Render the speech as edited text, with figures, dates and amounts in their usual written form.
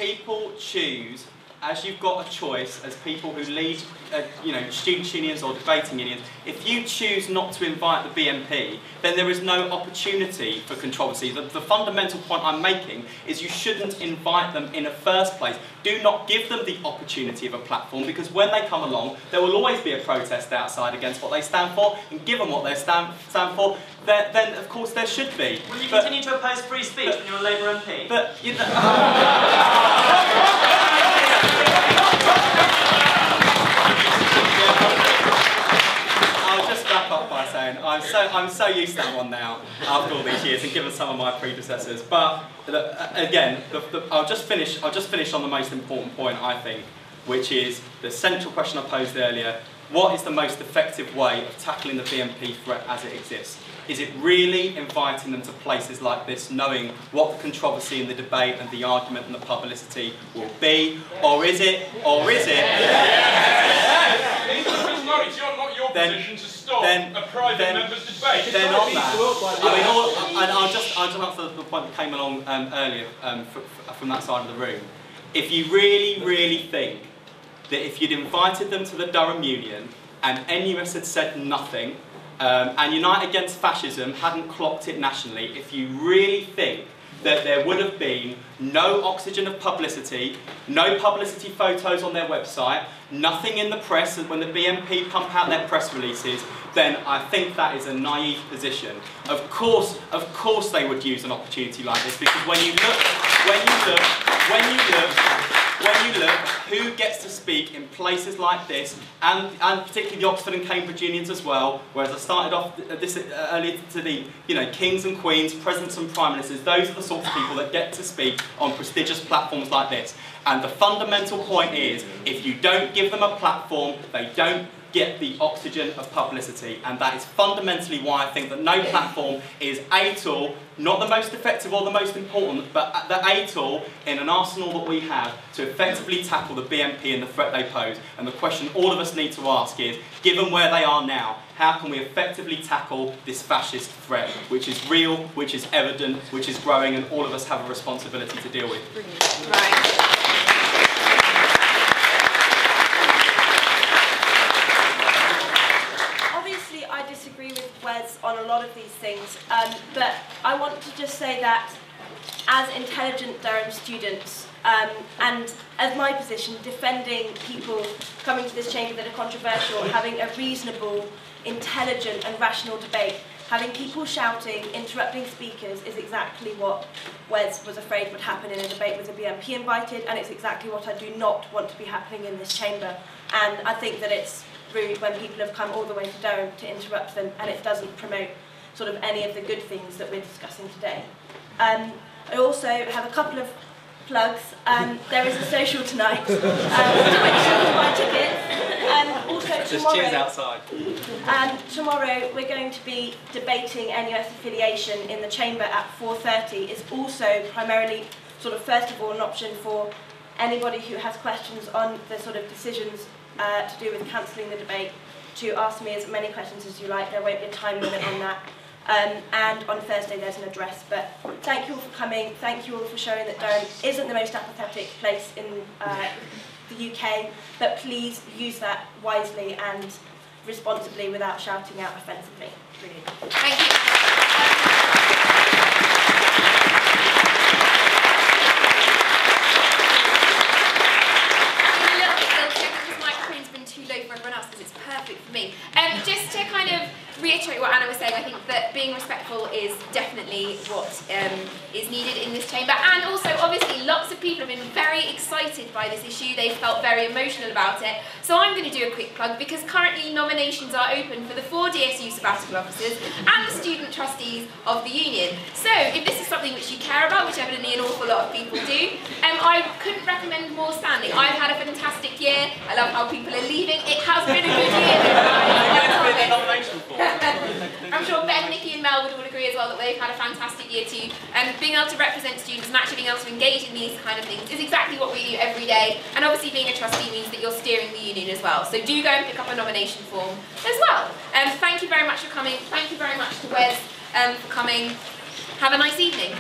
people choose, as you've got a choice, as people who lead, student unions or debating unions, if you choose not to invite the BNP, then there is no opportunity for controversy. The fundamental point I'm making is you shouldn't invite them in the first place. Do not give them the opportunity of a platform, because when they come along, there will always be a protest outside against what they stand for, and given what they stand for, then of course there should be. Will you continue to oppose free speech when you're a Labour MP? But, you know... I'll just wrap up by saying I'm so used to that one now after all these years, and given some of my predecessors. But again, I'll just finish on the most important point, I think, which is the central question I posed earlier: what is the most effective way of tackling the BNP threat as it exists? Is it really inviting them to places like this, knowing what the controversy and the debate and the argument and the publicity will be? Or is it... It's not your position to stop a private member's debate. Then on that, I'll just answer the point that came along earlier from that side of the room. If you really think that if you'd invited them to the Durham Union and NUS had said nothing, and Unite Against Fascism hadn't clocked it nationally, if you really think that there would have been no oxygen of publicity, no publicity photos on their website, nothing in the press when the BNP pump out their press releases, then I think that is a naive position. Of course they would use an opportunity like this, because when you look who gets to speak in places like this, and particularly the Oxford and Cambridge unions as well, whereas I started off this earlier to the kings and queens, presidents and prime ministers, those are the sorts of people that get to speak on prestigious platforms like this. And the fundamental point is, if you don't give them a platform, they don't get the oxygen of publicity, and that is fundamentally why I think that no platform is a tool, not the most effective or the most important, but a tool in an arsenal that we have to effectively tackle the BNP and the threat they pose. And the question all of us need to ask is, given where they are now, how can we effectively tackle this fascist threat, which is real, which is evident, which is growing, and all of us have a responsibility to deal with. Right. I disagree with Wes on a lot of these things, but I want to just say that as intelligent Durham students, and as my position, defending people coming to this chamber that are controversial, having a reasonable, intelligent and rational debate, having people shouting, interrupting speakers is exactly what Wes was afraid would happen in a debate with the BNP invited, and it's exactly what I do not want to be happening in this chamber. And I think that it's rude when people have come all the way to Durham to interrupt them, and it doesn't promote sort of any of the good things that we're discussing today. I also have a couple of plugs. There is a social tonight, to which you can buy tickets. Also tomorrow, cheers outside. Tomorrow we're going to be debating NUS affiliation in the chamber at 4:30. It's also primarily sort of first of all an option for anybody who has questions on the sort of decisions to do with cancelling the debate, to ask me as many questions as you like. There won't be a time limit on that. And on Thursday there's an address. But thank you all for coming. Thank you all for showing that Durham isn't the most apathetic place in the UK. But please use that wisely and responsibly without shouting out offensively. Brilliant. Thank you. Too low for everyone else because it's perfect for me. Just to kind of reiterate what Anna was saying, I think that being respectful is definitely what is needed in this chamber, and also obviously lots of people have been very excited by this issue. They've felt very emotional about it, so I'm going to do a quick plug because currently nominations are open for the 4 DSU sabbatical officers and the student trustees of the union. So if this is something which you care about, which evidently an awful lot of people do, I couldn't recommend more standing. I've had a fantastic year. I love how people are leaving. It has been a good year. I'm sure Ben, Nikki and Mel would all agree as well that they've had a fantastic year too. Being able to represent students and actually being able to engage in these kind of things is exactly what we do every day. And obviously being a trustee means that you're steering the union as well. So do go and pick up a nomination form as well. Thank you very much for coming. Thank you very much to Wes for coming. Have a nice evening.